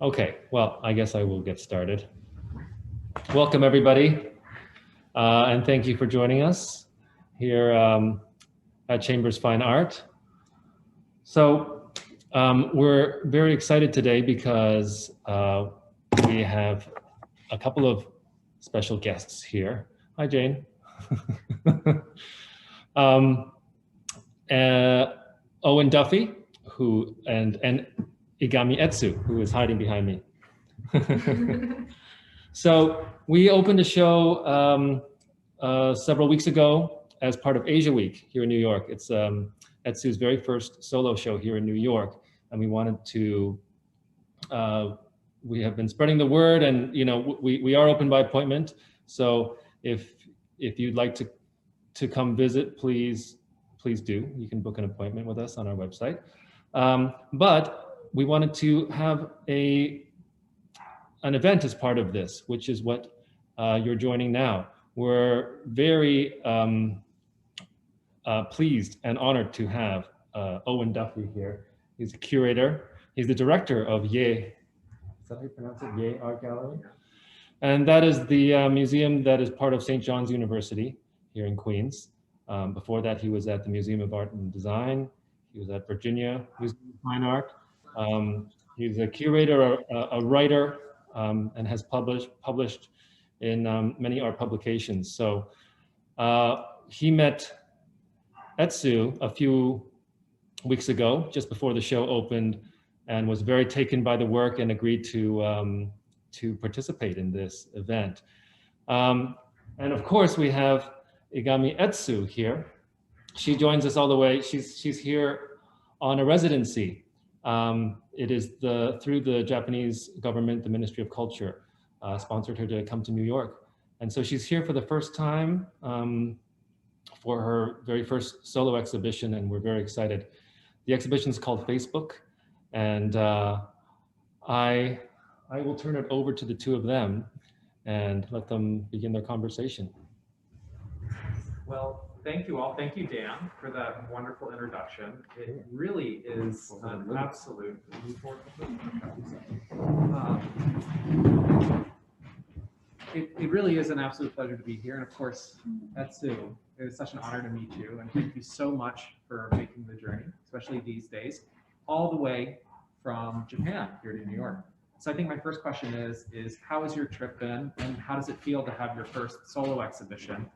Okay, well, I guess I will get started. Welcome, everybody, and thank you for joining us here at Chambers Fine Art. So we're very excited today because we have a couple of special guests here. Hi, Jane. Owen Duffy, and Egami Etsu, who is hiding behind me. So we opened a show several weeks ago as part of Asia Week here in New York. It's Etsu's very first solo show here in New York, and we wanted to. We have been spreading the word, and we are open by appointment. So if you'd like to come visit, please do. You can book an appointment with us on our website. But we wanted to have an event as part of this, which is what you're joining now. We're very pleased and honored to have Owen Duffy here. He's a curator. He's the director of Ye. Is that how you pronounce it? Ye Art Gallery? And that is the museum that is part of St. John's University here in Queens. Before that, he was at the Museum of Art and Design. He was at Virginia Museum of Fine Art. He's a curator, a writer, and has published in many art publications. So he met Etsu a few weeks ago, just before the show opened, and was very taken by the work and agreed to participate in this event. And of course, we have Egami Etsu here. She joins us all the way. She's here on a residency. It is through the Japanese government, the Ministry of Culture, sponsored her to come to New York. And so she's here for the first time for her very first solo exhibition, and we're very excited. The exhibition is called Facebook, and I will turn it over to the two of them and let them begin their conversation. Well, thank you all. Thank you, Dan, for that wonderful introduction. It really is an absolute. It really is an absolute pleasure to be here, and of course, Etsu, it is such an honor to meet you, and thank you so much for making the journey, especially these days, all the way from Japan here to New York. So I think my first question is how has your trip been, and how does it feel to have your first solo exhibition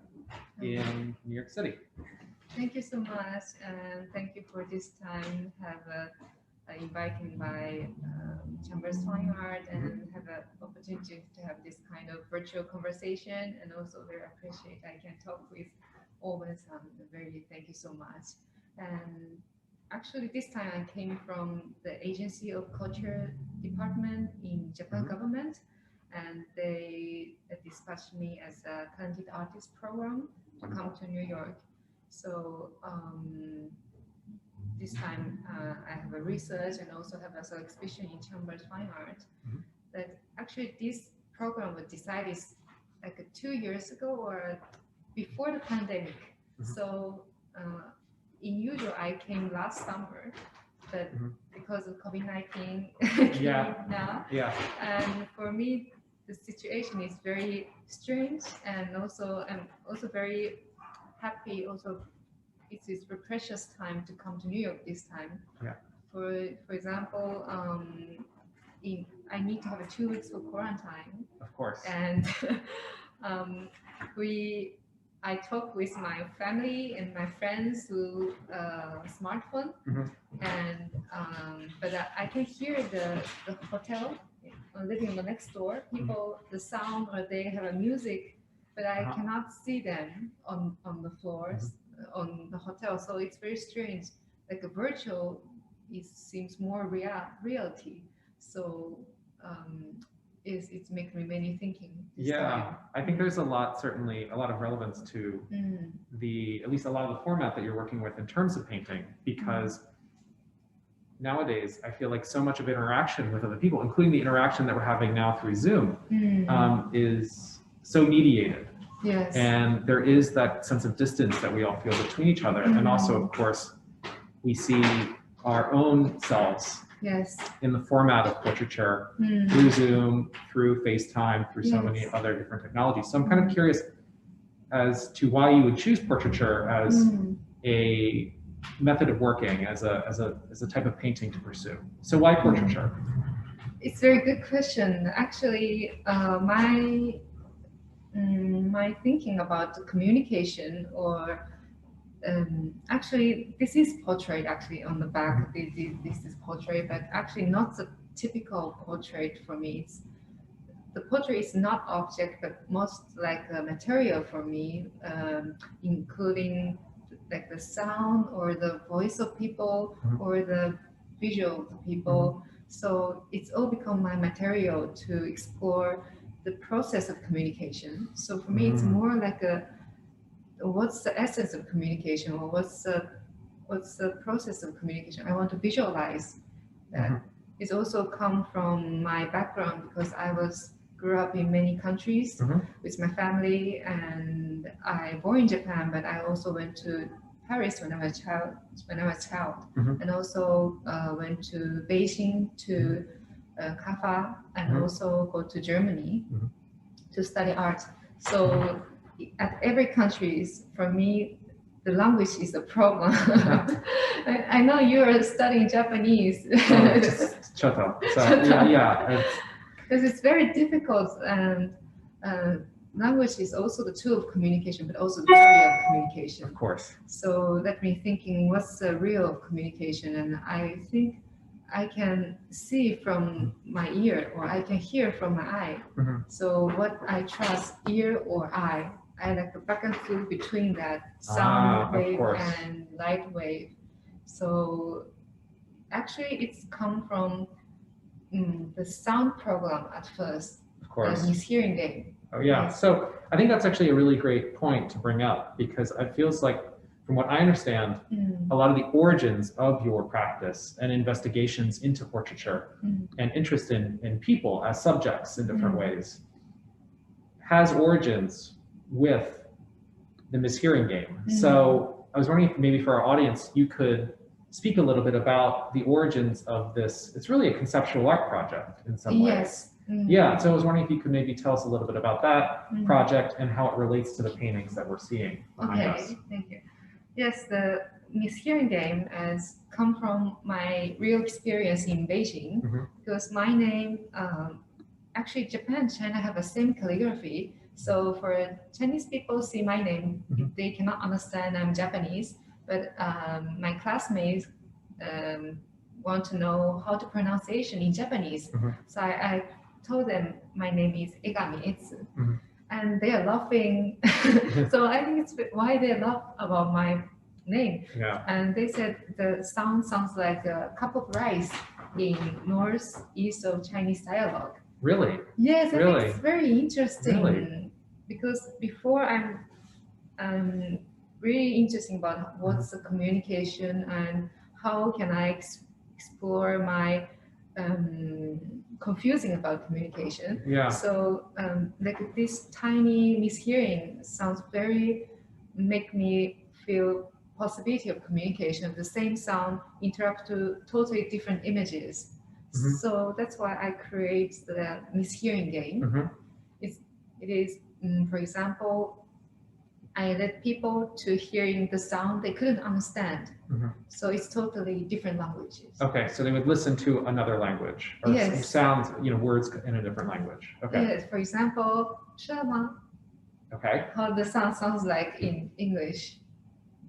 in New York City? Thank you so much, and thank you for this time. Have invited by Chambers Fine Art and have an opportunity to have this kind of virtual conversation, and also very appreciate I can talk with Owen. Very thank you so much. And actually, this time I came from the Agency of Culture Department in Japan government, and they dispatched me as a talented artist program to come to New York. So this time I have a research and also have a exhibition in Chambers Fine Art. That actually this program was decided like 2 years ago or before the pandemic. So in usual I came last summer, but because of COVID-19 now. And for me, the situation is very strange, and also I'm also very happy. Also, it is a precious time to come to New York this time. For example, I need to have 2 weeks for quarantine. Of course. And I talk with my family and my friends through smartphone, and but I can hear the hotel living on the next door. People, the sound, or they have a music, but I cannot see them on the floors on the hotel. So it's very strange. Like a virtual, it seems more reality. So it makes me many thinking. Yeah, I think there's certainly a lot of relevance to at least a lot of the format that you're working with in terms of painting, because nowadays I feel like so much of interaction with other people, including the interaction that we're having now through Zoom, is so mediated. Yes. And there is that sense of distance that we all feel between each other. And also, of course, we see our own selves Yes. in the format of portraiture Mm. through Zoom, through FaceTime, through so many Yes. other different technologies. So I'm kind of curious as to why you would choose portraiture as Mm. a method of working, as a type of painting to pursue. So why portraiture? It's a very good question. Actually, my thinking about the communication, or actually this is portrait actually on the back. This is portrait, but actually not the typical portrait for me. The portrait is not object, but most like a material for me, including like the sound or the voice of people or the visual of the people. So it's all become my material to explore the process of communication. So for me, it's more like what's the essence of communication, or what's the process of communication. I want to visualize that. It's also come from my background because I grew up in many countries with my family, and I born in Japan, but I also went to Paris when I was a child, and also went to Beijing, to Kafa, and also go to Germany to study art. So at every country, for me, the language is a problem. I know you are studying Japanese. Choto. So yeah. Because it's very difficult, and language is also the tool of communication, but also the barrier of communication. Of course. So that me thinking, what's the real communication? And I think I can see from my ear, or I can hear from my eye. So what I trust, ear or eye, I like the back and forth between that sound wave and light wave. So actually, it's come from the sound program at first. Of course. Mishearing game. Oh yeah. So I think that's actually a really great point to bring up, because it feels like, from what I understand, a lot of the origins of your practice and investigations into portraiture and interest in people as subjects in different ways has origins with the mishearing game. So I was wondering if maybe for our audience, you could speak a little bit about the origins of this. It's really a conceptual art project in some ways. Yeah, so I was wondering if you could maybe tell us a little bit about that project and how it relates to the paintings that we're seeing behind us. Thank you. Yes, the mishearing game has come from my real experience in Beijing, because my name, actually Japan and China have the same calligraphy. So for Chinese people see my name, they cannot understand I'm Japanese, but my classmates want to know how to pronunciation in Japanese. So I told them my name is Egami, Etsu. And they are laughing. So I think it's why they laugh about my name. And they said the sound sounds like a cup of rice in northeast of Chinese dialogue. Really? Yes, I really? think it's very interesting. Really? Because before I'm really interested about what's the communication and how can I explore my confusing about communication. So like this tiny mishearing sounds very make me feel possibility of communication. The same sound interact to totally different images. So that's why I create the mishearing game. It is, for example, I let people to hearing the sound they couldn't understand. So it's totally different languages. Okay, so they would listen to another language, or sounds, words in a different language. Okay. Yes, for example, 是吗? Okay. How the sound sounds like in English.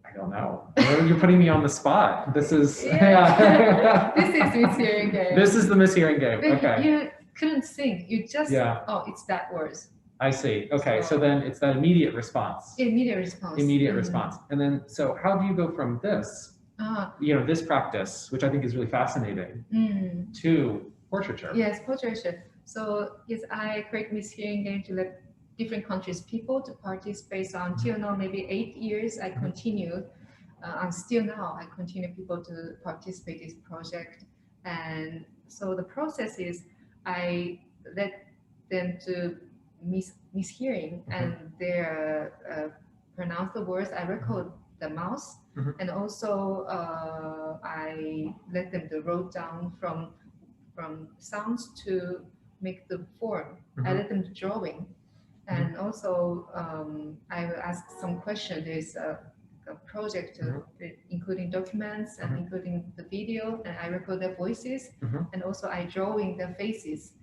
I don't know. You're putting me on the spot. This is This is mishearing game. This is the mishearing game. Okay. You couldn't think. You just it's that words. I see. Okay, so then it's that immediate response. Immediate response. Immediate response. And then, so how do you go from this, this practice, which I think is really fascinating, to portraiture? Yes, portraiture. So yes, I create mishearing game to let different countries people to participate. So until now, maybe 8 years, I continue. And still now, I continue people to participate in this project. And so the process is I let them to mishearing and they pronounce the words. I record the mouse Mhm. And also I let them to wrote down from sounds to make the form. I Mhm. let them to drawing. And also I will ask some questions. There's a project including documents and including the video, and I record their voices, Mhm. and also I drawing their faces.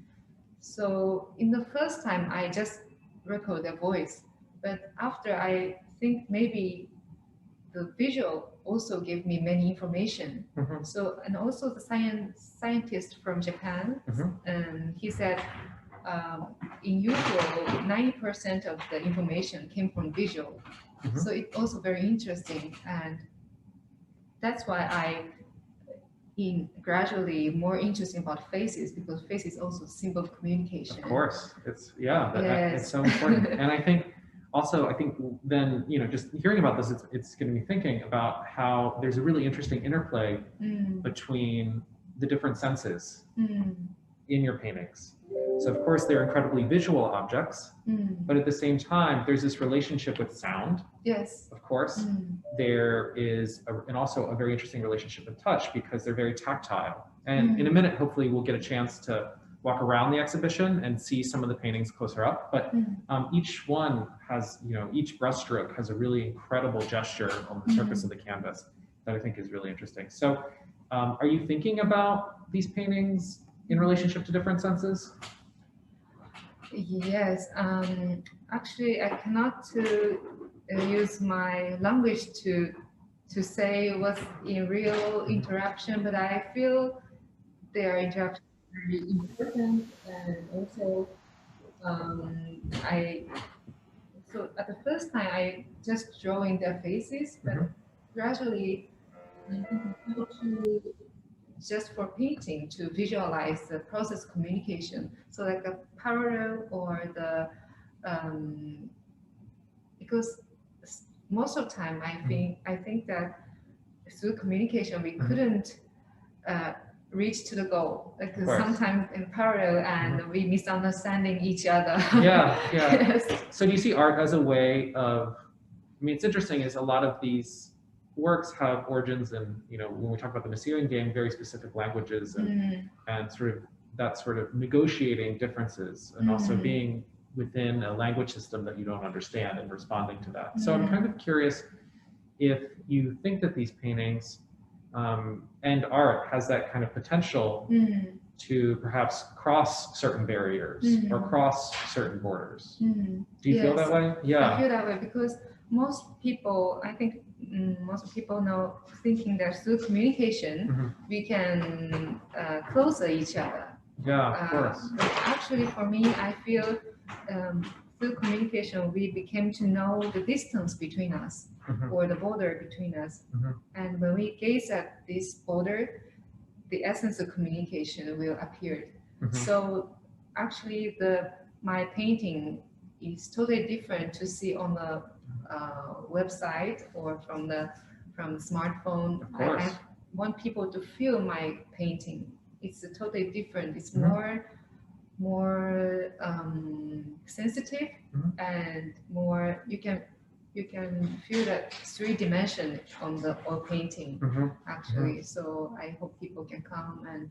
So in the first time, I just record their voice, but after I think maybe the visual also gave me many information. Mhm. So, and also the scientist from Japan, Mhm. and he said, in usual, 90% of the information came from visual. Mhm. So it's also very interesting, and that's why I in gradually more interesting about faces, because face is also symbol of communication. Of course, it's yeah, Yes. it's so important. And I think then just hearing about this, it's getting me thinking about how there's a really interesting interplay between the different senses in your paintings. So of course they're incredibly visual objects, but at the same time there's this relationship with sound. Yes. Of course, there is and also a very interesting relationship with touch, because they're very tactile. And in a minute, hopefully we'll get a chance to walk around the exhibition and see some of the paintings closer up. But each one has, each brushstroke has a really incredible gesture on the surface of the canvas that I think is really interesting. So are you thinking about these paintings in relationship to different senses? Yes. Actually, I cannot use my language to say what's in real interaction, but I feel their interaction very important, and also so at the first time I just drawing their faces, but gradually I think I go to just for painting to visualize the process communication. So like a parallel or the because most of the time I think that through communication we couldn't reach to the goal. Like sometimes in parallel and we misunderstanding each other. Yeah. Yes. So do you see art as a way of, it's interesting is a lot of these works have origins in, when we talk about the Massilian game, very specific languages and sort of negotiating differences and also being within a language system that you don't understand and responding to that. So I'm kind of curious if you think that these paintings and art has that kind of potential to perhaps cross certain barriers or cross certain borders. Do you feel that way? Yeah. I feel that way because most people, I think most people know thinking that through communication we can closer each other. Yeah, of course. But actually for me, I feel through communication we became to know the distance between us or the border between us. And when we gaze at this border, the essence of communication will appear. So actually my painting is totally different to see on the website or from the smartphone. I want people to feel my painting. It's totally different. It's more sensitive and more you can feel that 3 dimension on the oil painting actually. So I hope people can come and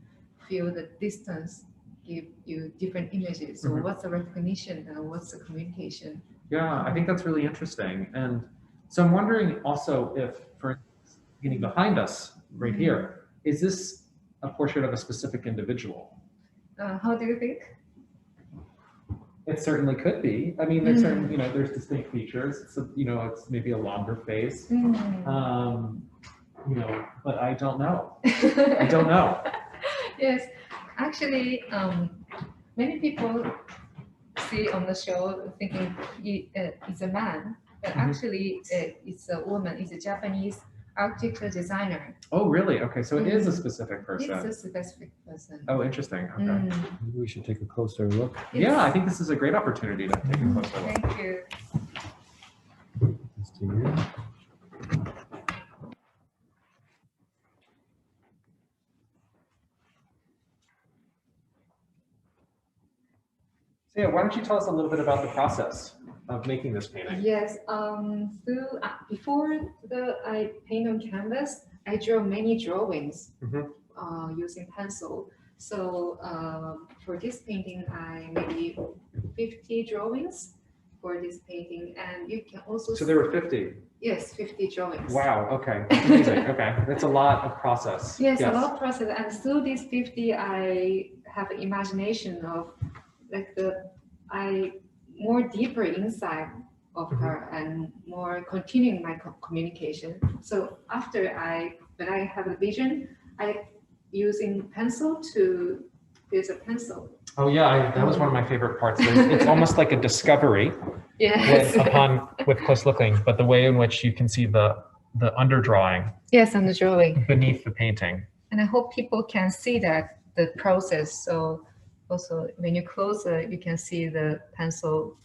feel the distance, give you different images. So what's the recognition and what's the communication? Yeah, I think that's really interesting. And so I'm wondering also if, for instance, behind us right here, is this a portrait of a specific individual? How do you think? It certainly could be. I mean, there's certain, there's distinct features. So, it's maybe a longer face. But I don't know. I don't know. Yes, actually, many people see on the show thinking it's a man, but actually it's a woman. It's a Japanese architecture designer. Oh, really? Okay, so it is a specific person. It's a specific person. Oh, interesting. Okay. Maybe we should take a closer look. Yeah, I think this is a great opportunity to take a closer look. Thank you. Let's do you. So yeah, why don't you tell us a little bit about the process of making this painting? Yes, before I paint on canvas, I draw many drawings using pencil. So for this painting, I maybe 50 drawings for this painting, and you can also. So there were 50. Yes, 50 drawings. Wow. Okay. That's amazing. Okay, that's a lot of process. Yes, a lot of process, and through these 50, I have imagination of like I more deeper inside of her and more continuing my communication. So after when I have a vision, I using pencil to use a pencil. Oh yeah, that was one of my favorite parts. It's almost like a discovery Yes. with close looking, but the way in which you can see the underdrawing. Yes, on the drawing. Beneath the painting. And I hope people can see that the process. So also when you close it, you can see the pencil.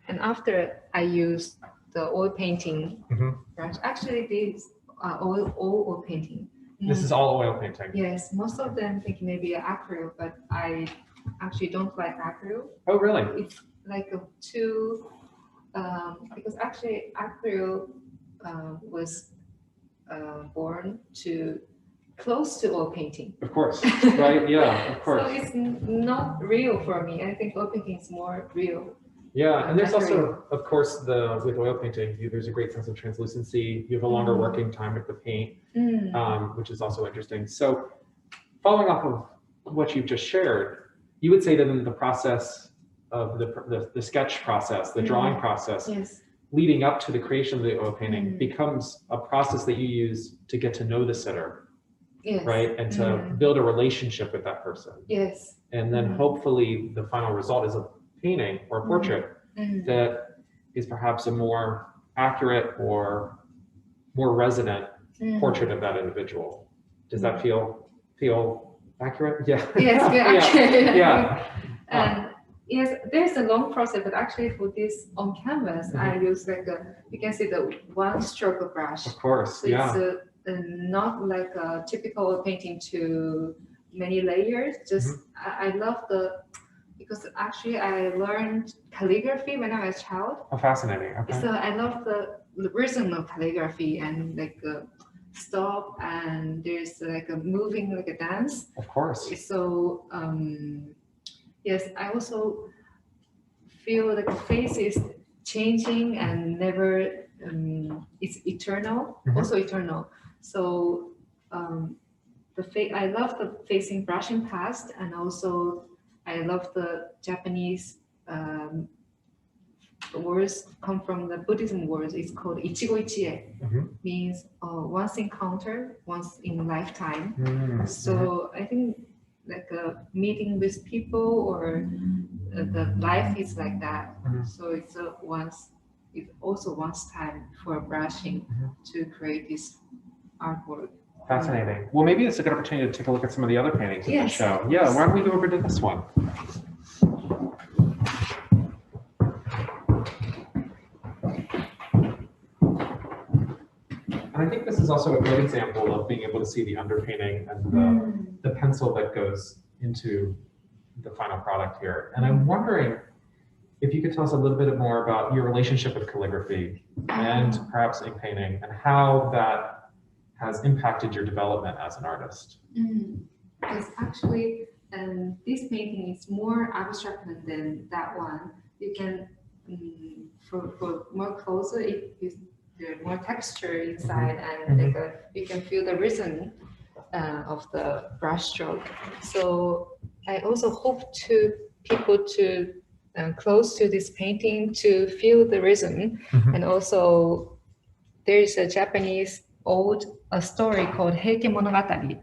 And after I use the oil painting brush, actually these are all painting. This is all oil painting. Yes, most of them think maybe acrylic, but I actually don't like acrylic. Oh, really? It's like too, because actually acrylic was born to close to oil painting. Of course, right? Yeah, of course. So it's not real for me. I think oil painting is more real. Yeah, and there's also, of course, with oil painting, there's a great sense of translucency. You have a longer working time with the paint, which is also interesting. So following off of what you've just shared, you would say that in the process of the sketch process, the drawing process, leading up to the creation of the oil painting becomes a process that you use to get to know the sitter, right? And to build a relationship with that person. Yes. And then hopefully the final result is a painting or a portrait that is perhaps a more accurate or more resonant portrait of that individual. Does that feel accurate? Yeah. Yes, accurate. Yeah. And yes, there's a long process, but actually for this on canvas, I use like you can see the one stroke brush. Of course, so it's not like a typical painting to many layers. Just I love because actually I learned calligraphy when I was a child. Oh, fascinating. Okay. So I love the rhythm of calligraphy and like stop and there's like a moving like a dance. Of course. So yes, I also feel like the face is changing and never it's eternal, also eternal. So I love the facing brushing past, and also I love the Japanese words come from the Buddhism words. It's called ichigo ichie, means once encounter, once in a lifetime. So I think like meeting with people or the life is like that. So it's also once time for brushing to create this artwork. Fascinating. Well, maybe it's a good opportunity to take a look at some of the other paintings in the show. Yeah, why don't we go over to this one? And I think this is also a great example of being able to see the underpainting and the pencil that goes into the final product here. And I'm wondering if you could tell us a little bit more about your relationship with calligraphy and perhaps ink painting and how that has impacted your development as an artist. Because actually, this painting is more abstract than that one. You can, for more closer, there's more texture inside, and you can feel the rhythm of the brush stroke. So I also hope people to close to this painting to feel the rhythm, and also there is a Japanese a story called Heike Monogatari.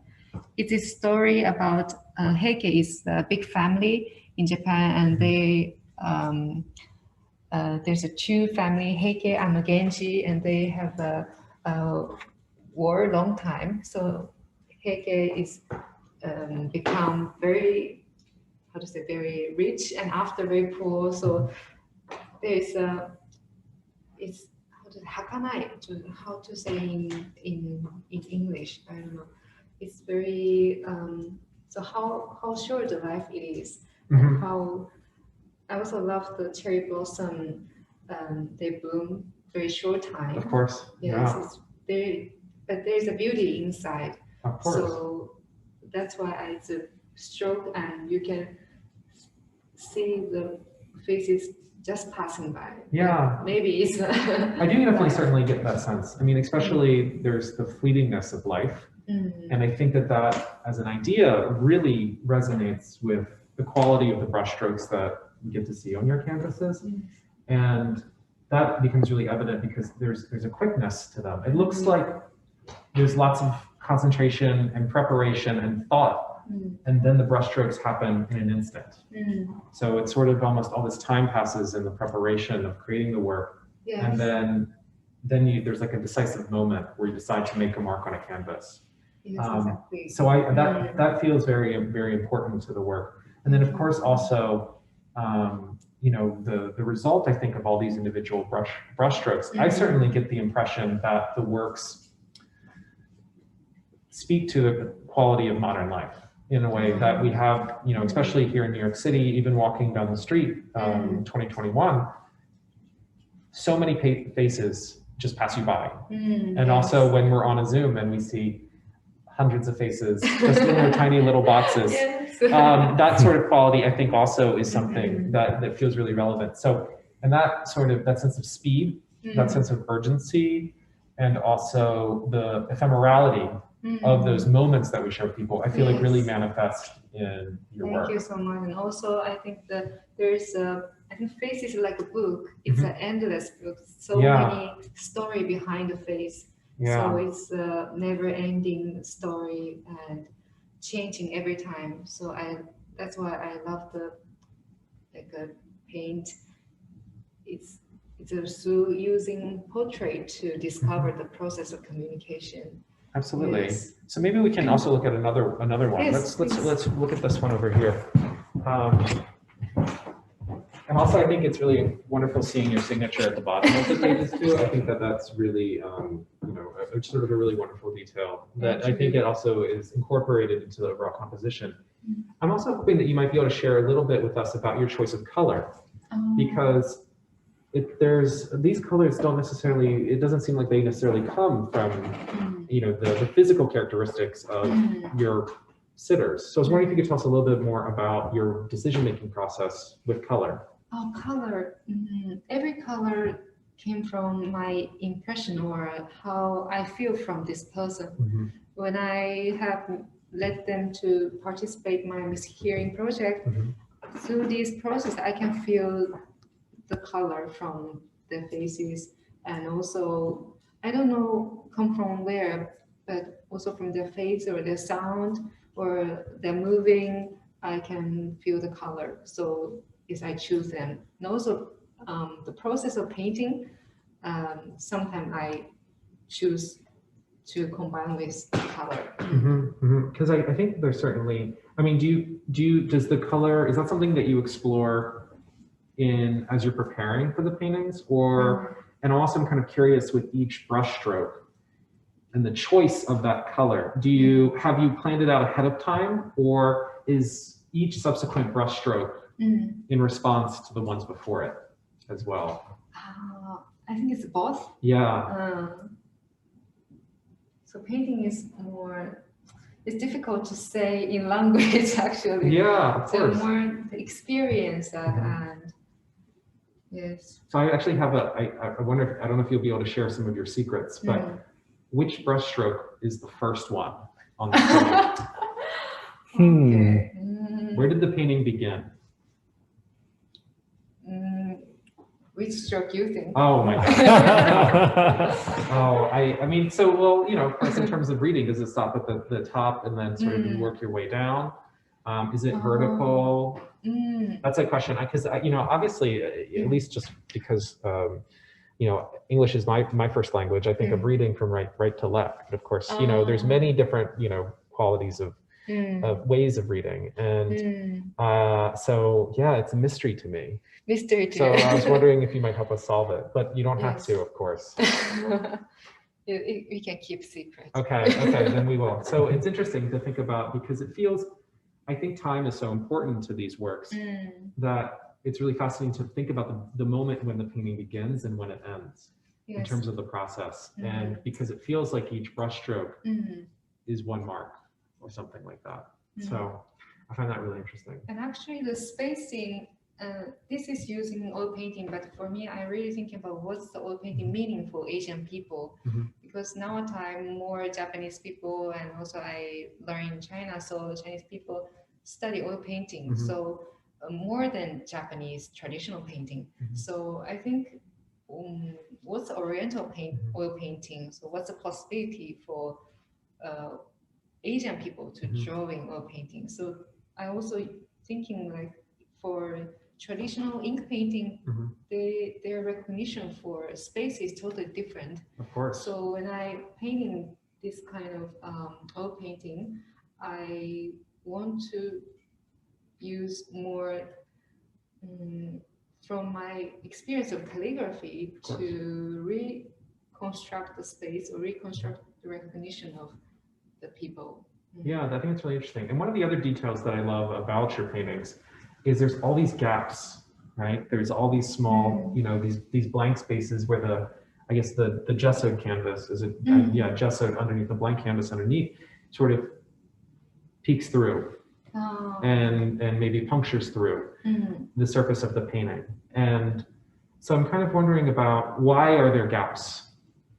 It's a story about Heike is a big family in Japan, and they there's a two family, Heike and Genji, and they have a war long time. So Heike is become very rich, and after very poor. So there's it's hakanai, how to say in English, I don't know. It's very so how short the life it is, and how I also love the cherry blossom. They bloom very short time. Of course. Yes, Yeah. it's very, but there's a beauty inside. Of course. So that's why it's a stroke, and you can see the faces just passing by. Yeah. Maybe it's. I do definitely certainly get that sense. I mean, especially there's the fleetingness of life. And I think that as an idea really resonates with the quality of the brushstrokes that you get to see on your canvases. And that becomes really evident because there's a quickness to them. It looks like there's lots of concentration and preparation and thought, and then the brushstrokes happen in an instant. So it's sort of almost all this time passes in the preparation of creating the work. Yes. And then there's like a decisive moment where you decide to make a mark on a canvas. Yes, exactly. So that feels very, very important to the work. And then of course also, you know, the result, I think, of all these individual brushstrokes, I certainly get the impression that the works speak to the quality of modern life in a way that we have, you know, especially here in New York City, even walking down the street, 2021, so many faces just pass you by. And also when we're on a Zoom and we see hundreds of faces just in their tiny little boxes. Yes. That sort of quality, I think, also is something that feels really relevant. So, and that sense of speed, that sense of urgency, and also the ephemerality of those moments that we share with people, I feel like really manifest in your work. Thank you so much. And also, I think that there's I think face is like a book. It's an endless book. So many story behind the face. So it's a never-ending story and changing every time. So that's why I love the paint. It's also using portrait to discover the process of communication. Absolutely. Yes. So maybe we can also look at another one. Yes, let's look at this one over here. And also, I think it's really wonderful seeing your signature at the bottom of the pages too. I think that's really, you know, sort of a really wonderful detail that I think it also is incorporated into the overall composition. I'm also hoping that you might be able to share a little bit with us about your choice of color, because these colors don't necessarily, it doesn't seem like they necessarily come from, you know, the physical characteristics of your sitters. So I was wondering if you could tell us a little bit more about your decision-making process with color. Oh, color. Every color came from my impression or how I feel from this person. When I have let them to participate in my music hearing project, through this process, I can feel the color from their faces, and also, I don't know come from where, but also from their face or their sound or their moving, I can feel the color. So is I choose them. And also the process of painting, sometimes I choose to combine with color. Because I think there's certainly, I mean, does the color, is that something that you explore as you're preparing for the paintings? Or, and also I'm kind of curious with each brush stroke and the choice of that color, have you planned it out ahead of time, or is each subsequent brush stroke in response to the ones before it as well? I think it's both. Yeah. So painting is more, it's difficult to say in language actually. Yeah, of course. So more the experience and yes. So I actually have I wonder, I don't know if you'll be able to share some of your secrets, but which brush stroke is the first one on the painting? Okay. Where did the painting begin? Which stroke you think? Oh my God. I mean, so, well, you know, of course, in terms of reading, does it stop at the top and then sort of you work your way down? Is it vertical? That's a question, because, you know, obviously, at least just because, you know, English is my first language, I think of reading from right to left. But of course, you know, there's many different, you know, qualities of ways of reading. And so, yeah, it's a mystery to me. Mystery too. So I was wondering if you might help us solve it, but you don't have to, of course. We can keep secret. Okay, then we will. So it's interesting to think about, because it feels, I think time is so important to these works that it's really fascinating to think about the moment when the painting begins and when it ends in Yes. terms of the process. And because it feels like each brushstroke Mhm. is one mark or something like that. Mhm. So I find that really interesting. And actually the spacing, this is using oil painting, but for me, I really think about what's the oil painting meaning for Asian people. Mhm. Because nowadays more Japanese people, and also I learn in China, so Chinese people study oil painting. Mhm. So more than Japanese traditional painting. Mhm. So I think what's Oriental Mhm. oil painting? So what's the possibility for Asian people to Mhm. drawing oil painting? So I also thinking like for traditional ink painting, Mhm. their recognition for space is totally different. Of course. So when I painting this kind of oil painting, I want to use more from my experience of calligraphy Of course. to reconstruct the space or reconstruct the recognition of the people. Yeah, I think it's really interesting. And one of the other details that I love about your paintings is there's all these gaps, right? There's all these small, you know, these blank spaces where I guess the gessoed canvas, is it? Yeah, gessoed underneath the blank canvas underneath sort of peeks through and maybe punctures through the surface of the painting. And so I'm kind of wondering about why are there gaps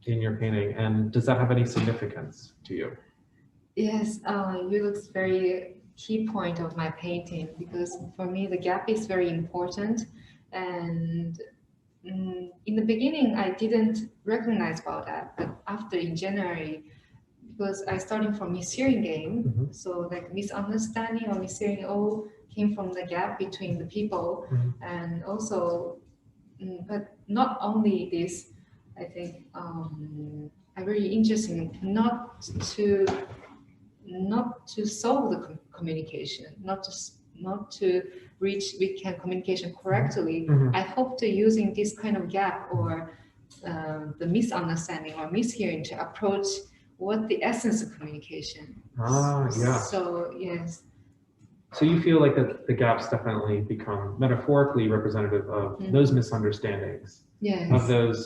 in your painting, and does that have any significance to you? Yes, you look very key point of my painting, because for me the gap is very important. And in the beginning I didn't recognize about that, but after in January, because I started from mishearing game, Mhm. so like misunderstanding or mishearing all came from the gap between the people. Mhm. And also, but not only this, I think I really interesting not to solve the communication, not to reach weekend communication correctly. Mhm. I hope to using this kind of gap or the misunderstanding or mishearing to approach what the essence of communication. Yeah. So yes. So you feel like the gaps definitely become metaphorically representative of those misunderstandings, Yes. of those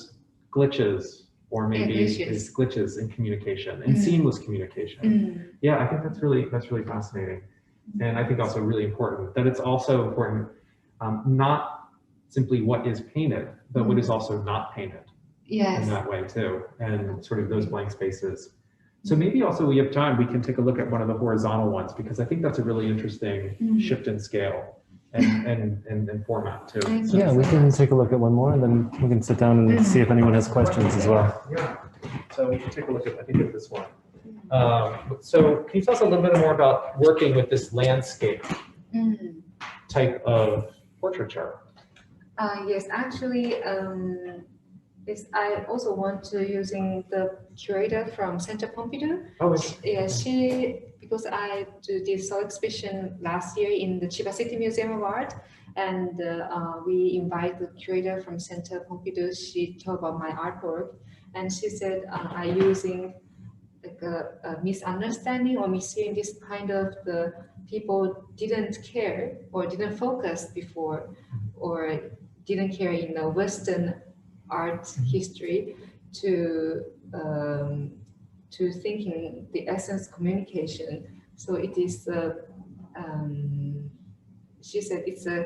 glitches, or maybe glitches. these glitches in communication and seamless communication. Yeah, I think that's really fascinating, and I think also really important that it's also important not simply what is painted, but what is also not painted. Yes. In that way too, and sort of those blank spaces. So maybe also we have time, we can take a look at one of the horizontal ones, because I think that's a really interesting shift in scale and format too. So, Yeah, we can take a look at one more, and then we can sit down and see if anyone has questions as well. yeah. So we can take a look at, I think, at this one. So can you tell us a little bit more about working with this landscape type of portraiture? Yes, actually, I also want to using the curator from Center Pompidou. Oh, Yeah, because I did this exhibition last year in the Chiba City Museum of Art, and we invite the curator from Center Pompidou. She talked about my artwork, and she said I using like a misunderstanding or mishearing this kind of the people didn't care or didn't focus before, or didn't care in the Western art history to thinking the essence communication. So it is she said it's a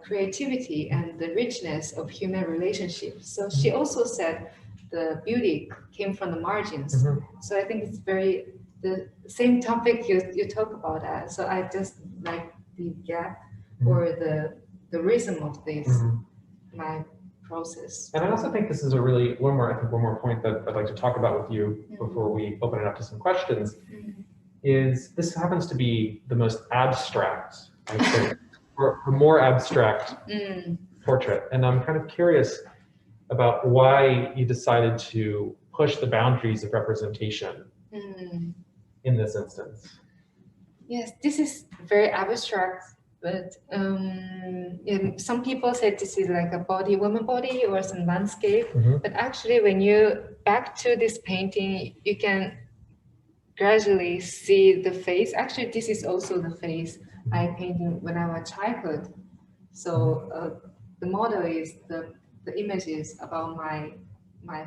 creativity and the richness of human relationships. So she also said the beauty came from the margins. So I think it's very the same topic you talk about. So I just like the gap or the rhythm of this my process. And I also think this is one more point that I'd like to talk about with you before we open it up to some questions, is this happens to be the most abstract, I think, or more abstract portrait. And I'm kind of curious about why you decided to push the boundaries of representation in this instance. Yes, this is very abstract. But some people say this is like a woman body or some landscape. But actually, when you back to this painting, you can gradually see the face. Actually, this is also the face I painted when I was childhood. So the model is the image is about my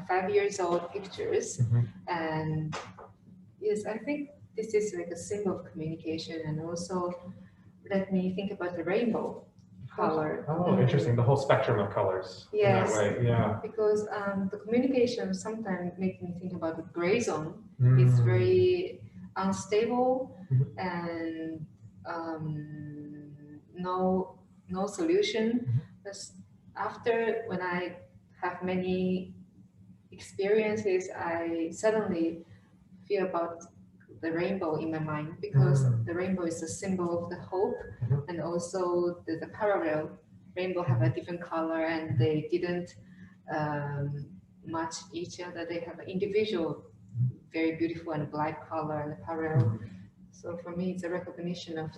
5 years old pictures, and yes, I think this is like a symbol of communication, and also let me think about the rainbow color. Oh, interesting. The whole spectrum of colors. Yes. In that way. Yeah. Because the communication sometimes makes me think about the gray zone. Mm. It's very unstable Mhm. and no solution. But after when I have many experiences, I suddenly feel about the rainbow in my mind, because the rainbow is a symbol of the hope, and also the parallel rainbow have a different color, and they didn't match each other. They have an individual, very beautiful and black color and parallel. So for me, it's a recognition of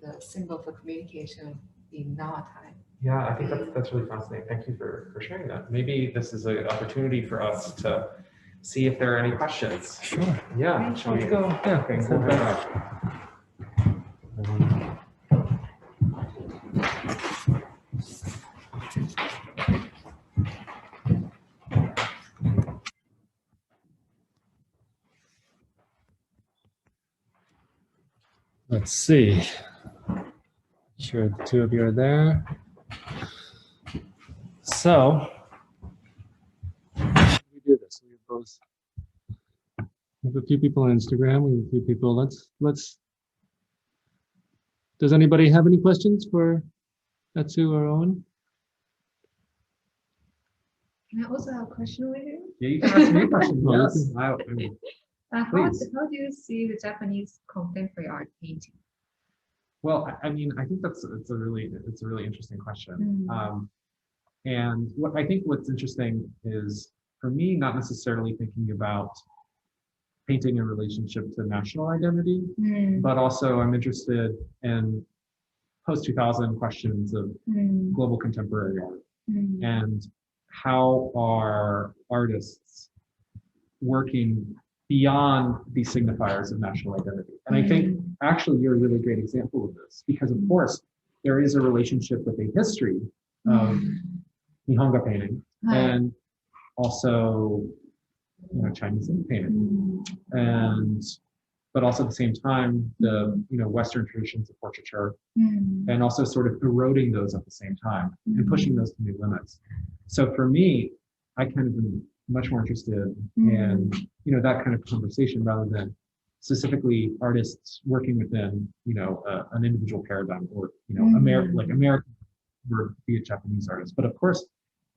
the symbol for communication in now time. Yeah, I think that's really fascinating. Thank you for sharing that. Maybe this is an opportunity for us to see if there are any questions. Sure. Yeah, shall we Let's go. Yeah. Okay, Let's cool. head back. Let's see. Sure, the two of you are there. So, we do this. We have a few people on Instagram. We have a few people. Let's. Does anybody have any questions for Etsu or Owen? Can I also have a question with you? Yeah, you can ask me a question. Oh, Yes. How Please. do you see the Japanese contemporary art painting? Well, I mean, I think it's a really interesting question. And what's interesting is, for me, not necessarily thinking about painting in relationship to national identity, but also I'm interested in post-2000 questions of global contemporary art, and how are artists working beyond these signifiers of national identity. And I think actually you're a really great example of this, because of course there is a relationship with a history of Nihonga painting and also, you know, Chinese painting, but also at the same time the Western traditions of portraiture, and also sort of eroding those at the same time and pushing those to new limits. So for me, I kind of am much more interested in that kind of conversation, rather than specifically artists working within an individual paradigm, or American or be a Japanese artist. But of course,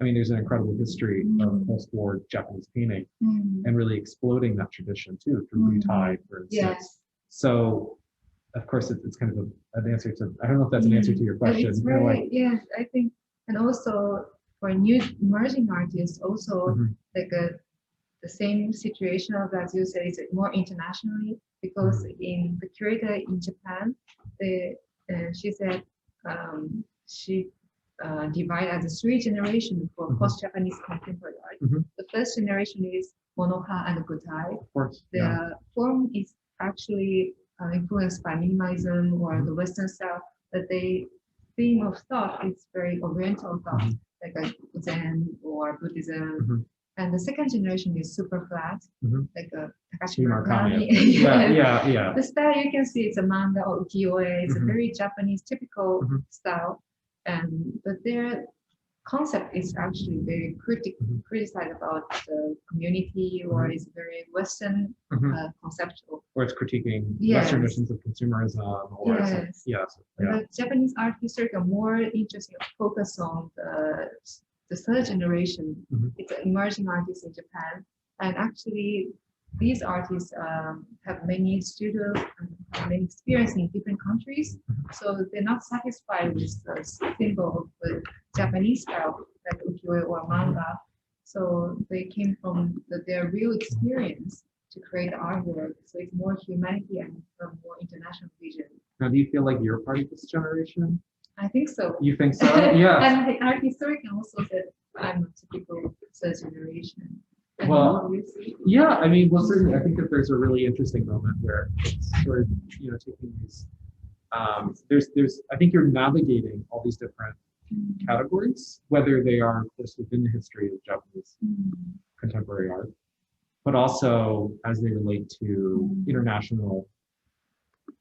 I mean, there's an incredible history of post-war Japanese painting and really exploding that tradition too through Butai, for instance. Yes. So of course it's kind of an answer to, I don't know if that's an answer to your question. It's very, yes, I think, and also for new emerging artists, also like the same situation of, as you said, is more internationally, because in the Curator in Japan, she said she divided as 3 generations for post-Japanese contemporary art. The first generation is Monoha and Gutai. Of course, The form is actually influenced by minimalism or the Western style, but the theme of thought is very Oriental thought, like a Zen or Buddhism. And the second generation is super flat, like a Takashi Murakami. Yeah. The style you can see, it's a manga or ukiyo-e. It's a very Japanese typical style, but their concept is actually very criticized about the community, or is very Western conceptual. Or it's critiquing Yes. Western notions of consumerism, or The Japanese art history are more interested, focus on the third generation. It's an emerging artists in Japan, and actually these artists have many studios and have many experience in different countries, so they're not satisfied with the symbol of the Japanese style, like ukiyo-e or manga. So they came from their real experience to create artwork. So it's more humanity and a more international vision. Now, do you feel like you're part of this generation? I think so. You think so? Yeah. And the art historian also said I'm a typical third generation. And Well, obviously, yeah, I mean, well, certainly, I think that there's a really interesting moment where it's sort of, taking these, I think you're navigating all these different categories, whether they are, of course, within the history of Japanese contemporary art, but also as they relate to international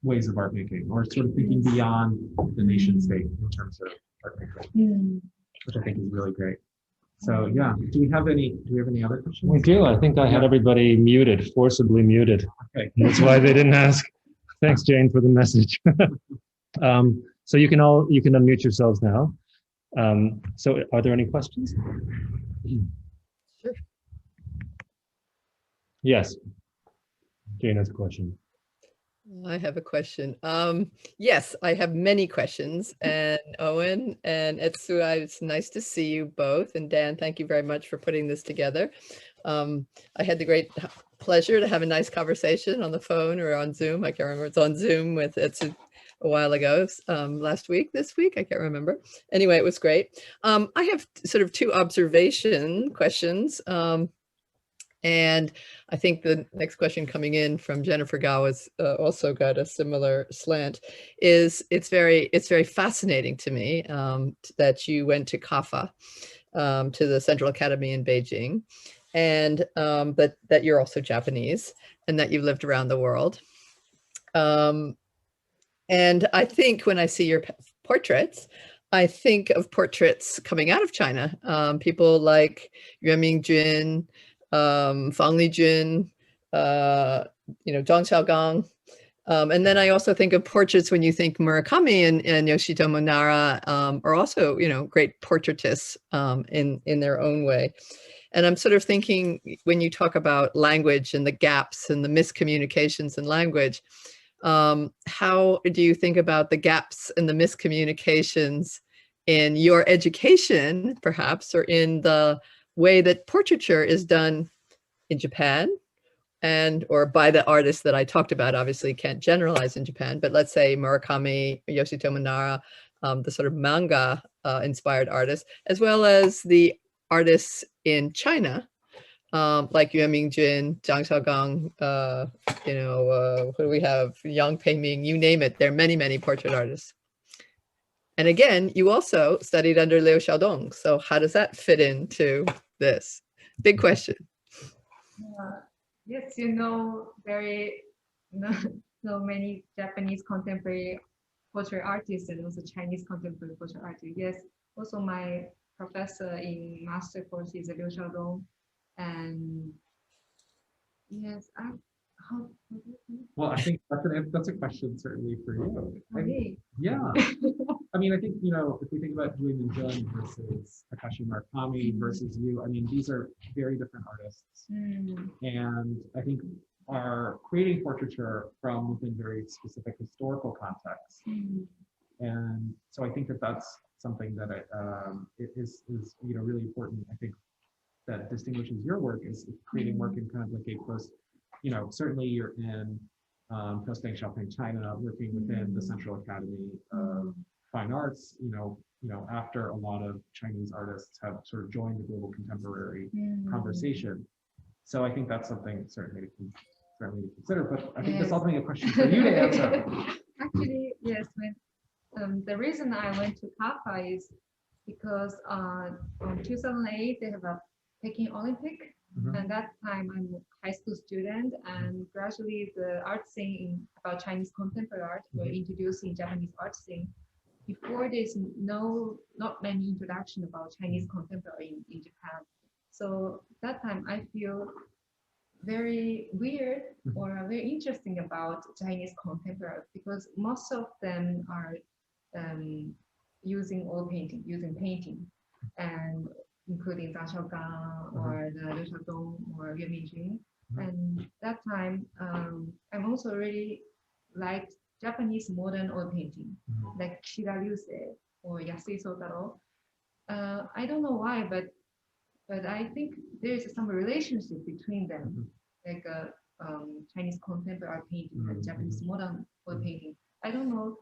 ways of art making, or sort of thinking beyond the nation state in terms of art making, which I think is really great. So yeah, do we have any other questions? We do. I think I had Yeah. everybody muted, forcibly muted. Okay. That's why they didn't ask. Thanks, Jane, for the message. So you can unmute yourselves now. So are there any questions? Sure. Yes. Jane has a question. I have a question. Yes, I have many questions. And Owen and Etsu, it's nice to see you both. And Dan, thank you very much for putting this together. I had the great pleasure to have a nice conversation on the phone or on Zoom. I can't remember. It's on Zoom with Etsu a while ago, last week, this week, I can't remember. Anyway, it was great. I have sort of two questions. And I think the next question coming in from Jennifer Gao has also got a similar slant. It's very fascinating to me that you went to CAFA, to the Central Academy in Beijing, and that you're also Japanese and that you've lived around the world. And I think when I see your portraits, I think of portraits coming out of China. People like Yuan Mingjun, Fang Lijun, Zhang Xiaogang. And then I also think of portraits when you think Murakami and Yoshitomo Nara are also, great portraitists in their own way. And I'm sort of thinking when you talk about language and the gaps and the miscommunications in language, how do you think about the gaps and the miscommunications in your education, perhaps, or in the way that portraiture is done in Japan or by the artists that I talked about? Obviously can't generalize in Japan, but let's say Murakami, Yoshitomo Nara, the sort of manga inspired artists, as well as the artists in China, like Yuan Mingjun, Zhang Xiaogang, who do we have? Yang Peiming, you name it. There are many, many portrait artists. And again, you also studied under Liu Xiaodong. So how does that fit into this? Big question. Yes, so many Japanese contemporary portrait artists and also Chinese contemporary portrait artists. Yes, also my professor in master course is Liu Xiaodong, and yes, Well, I think that's a question certainly for you. me. Yeah. I mean, I think, if we think about Julian Minjun versus Takashi Murakami versus you, I mean, these are very different artists. And I think are creating portraiture from within very specific historical contexts. And so I think that that's something that is really important. I think that distinguishes your work is creating work in kind of like a close, certainly you're in Coasting Xiaoping, China, working within the Central Academy of Fine Arts, after a lot of Chinese artists have sort of joined the global contemporary conversation. So I think that's something certainly to consider, but I think that's ultimately a question for you to answer. Actually, yes, the reason I went to CAFA is because in 2008, they have a Peking Olympic. And that time I'm a high school student, and gradually the art scene about Chinese contemporary art were introduced in Japanese art scene. Before there's not many introduction about Chinese contemporary in Japan. So that time I feel very weird or very interesting about Chinese contemporary because most of them are using oil painting, and including Zhang Xiaogang or the Liu Xiaodong or Yuan Mingjun. And that time, I'm also really liked Japanese modern oil painting, like Kishida Ryusei or Yasui Sotaro. I don't know why, but I think there is some relationship between them, like Chinese contemporary art painting and Japanese modern oil painting. I don't know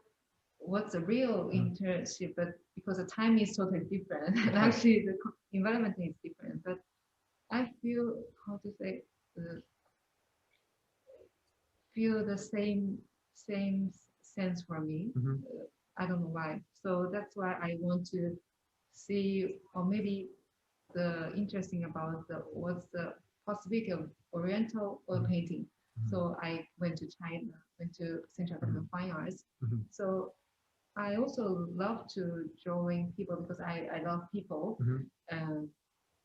what's the real internship, but because the time is totally different and actually the environment is different, but I feel feel the same sense for me. I don't know why. So that's why I want to see, or maybe the interesting about what's the possibility of Oriental oil painting. So I went to China, went to Central Academy of Fine Arts. So I also love to drawing people because I love people and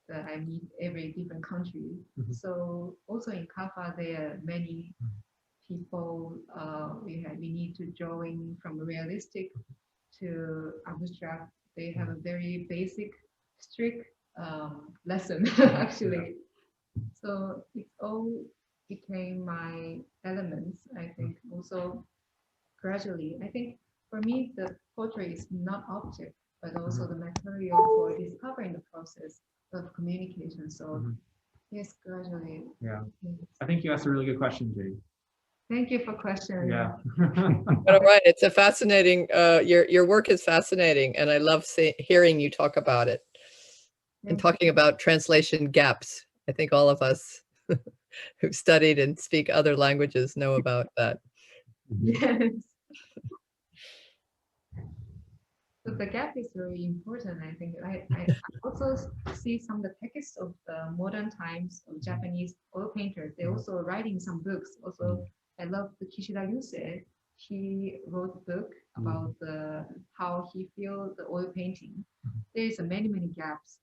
that I meet every different country. So also in CAFA there are many people. We need to drawing from realistic to abstract. They have a very basic, strict lesson actually. So it all became my elements. I think also gradually. I think for me the portrait is not object, but also the material for discovering the process of communication. So yes, gradually. Yeah. Yes. I think you asked a really good question, Jade. Thank you for questioning. Yeah. But all right, it's a fascinating, your work is fascinating, and I love hearing you talk about it and talking about translation gaps. I think all of us who've studied and speak other languages know about that. Yes. So the gap is very important. I think I also see some of the texts of the modern times of Japanese oil painters. They're also writing some books. Also, I love the Kishida Yusei. He wrote a book about how he feels the oil painting. There's many gaps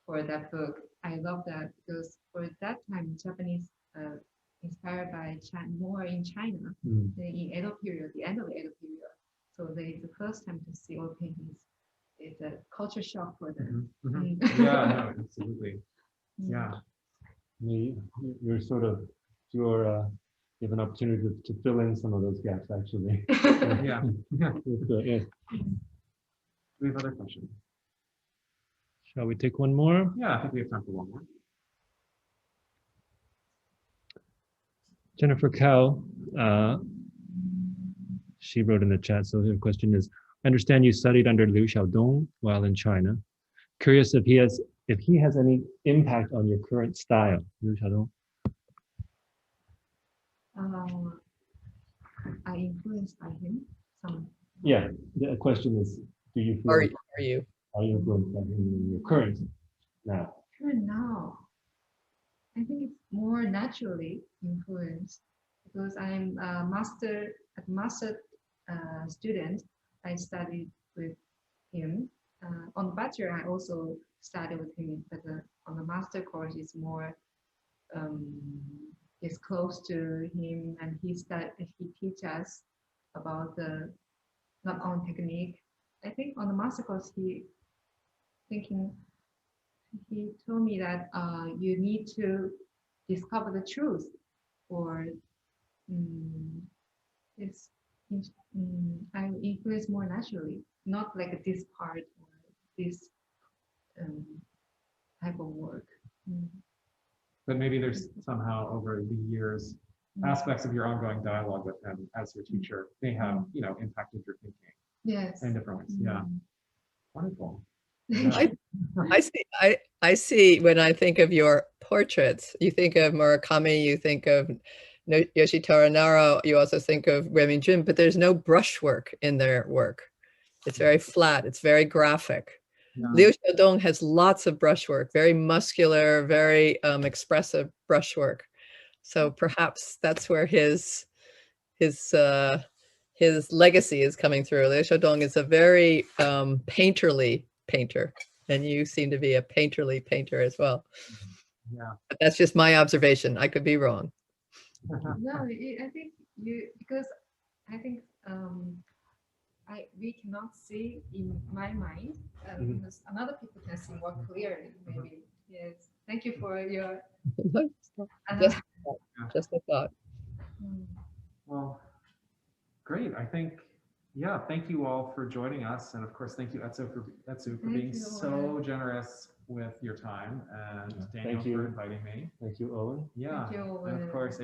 for that book. I love that because for that time, Japanese inspired by China, more in China, in Edo period, the end of the Edo period. So they the first time to see oil paintings. It's a culture shock for them. Yeah, no, absolutely. Yeah. You're sort of, you have an opportunity to fill in some of those gaps, actually. Yeah. Yeah. Yes. We have other questions. Shall we take one more? Yeah, I think we have time for one more. Jennifer Cow, she wrote in the chat, so her question is, I understand you studied under Liu Xiaodong while in China. Curious if he has any impact on your current style, Liu Xiaodong. I influenced by him. Some. Yeah, the question is, do you feel Are you? are you influenced by him in your current now? Sure, now. I think it's more naturally influenced because I'm a master student. I studied with him. On the bachelor, I also studied with him, but on the master course, it's more is close to him, and he teach us about the not on technique. I think on the master course, he told me that you need to discover the truth, or I influence more naturally, not like this part or this type of work. But maybe there's somehow over the years aspects of your ongoing dialogue with him as your teacher may have, impacted your thinking. Yes. In different ways. Yeah. Wonderful. I see when I think of your portraits, you think of Murakami, you think of Yoshitaro Naro, you also think of Remington, but there's no brushwork in their work. It's very flat, it's very graphic. Yeah. Liu Xiaodong has lots of brushwork, very muscular, very expressive brushwork. So perhaps that's where his legacy is coming through. Liu Xiaodong is a very painterly painter, and you seem to be a painterly painter as well. Yeah, but that's just my observation. I could be wrong. No, I think because I think we cannot see in my mind. Another people can see more clearly. Maybe yes. Thank you for your. Just a thought. Well, great. I think, yeah, thank you all for joining us. And of course, thank you, Etsu, for being so generous with your time. And Daniel for inviting me. Thank you, Owen. Yeah. Thank you, Owen. And of course,